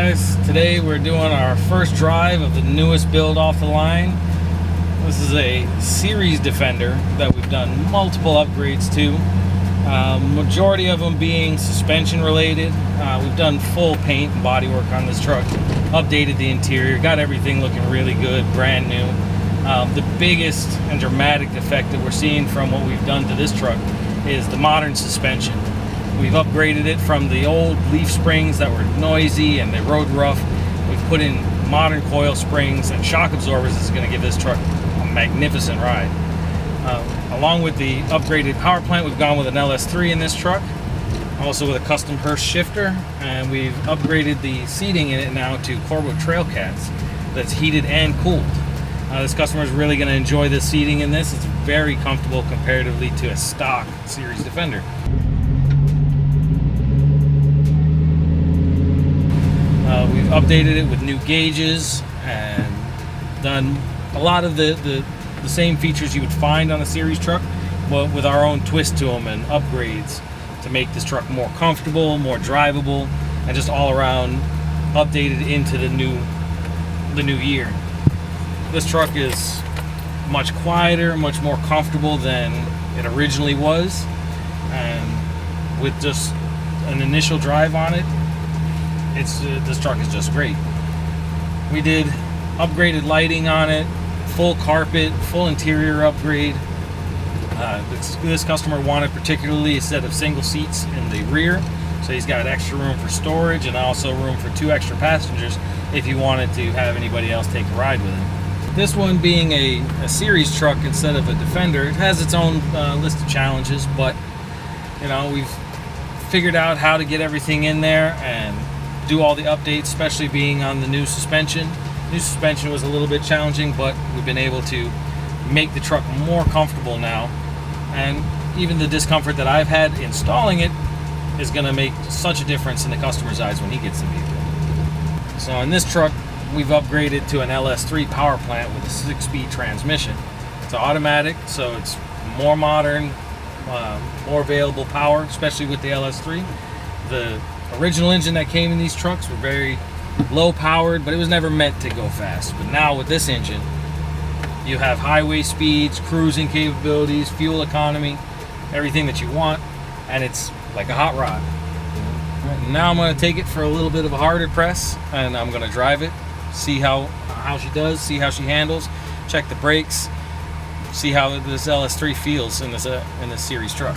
guys, today we're doing our first drive of the newest build off the line. This is a series Defender that we've done multiple upgrades to, majority of them being suspension related. We've done full paint and body work on this truck, updated the interior, got everything looking really good, brand new. The biggest and dramatic effect that we're seeing from what we've done to this truck is the modern suspension. We've upgraded it from the old leaf springs that were noisy and they rode rough. We've put in modern coil springs and shock absorbers. This is going to give this truck a magnificent ride. Along with the upgraded power plant, we've gone with an LS3 in this truck, also with a custom Hurst shifter, and we've upgraded the seating in it now to Corbeau Trail Cats that's heated and cooled. This customer is really going to enjoy the seating in this. It's very comfortable comparatively to a stock series Defender. We've updated it with new gauges and done a lot of the same features you would find on a series truck, but with our own twist to them and upgrades to make this truck more comfortable, more drivable, and just all around updated into the new year. This truck is much quieter, much more comfortable than it originally was, and with just an initial drive on it, this truck is just great. We did upgraded lighting on it, full carpet, full interior upgrade. This customer wanted particularly a set of single seats in the rear, so he's got extra room for storage and also room for 2 extra passengers if he wanted to have anybody else take a ride with him. This one being a series truck instead of a Defender, it has its own list of challenges, but you know, we've figured out how to get everything in there and do all the updates, especially being on the new suspension. New suspension was a little bit challenging, but we've been able to make the truck more comfortable now, and even the discomfort that I've had installing it is going to make such a difference in the customer's eyes when he gets the vehicle. So in this truck, we've upgraded to an LS3 power plant with a 6-speed transmission. It's automatic, so it's more modern, more available power, especially with the LS3. The original engine that came in these trucks were very low powered, but it was never meant to go fast. But now with this engine, you have highway speeds, cruising capabilities, fuel economy, everything that you want, and it's like a hot rod. Now I'm going to take it for a little bit of a harder press, and I'm going to drive it, see how she does, see how she handles, check the brakes, see how this LS3 feels in this series truck.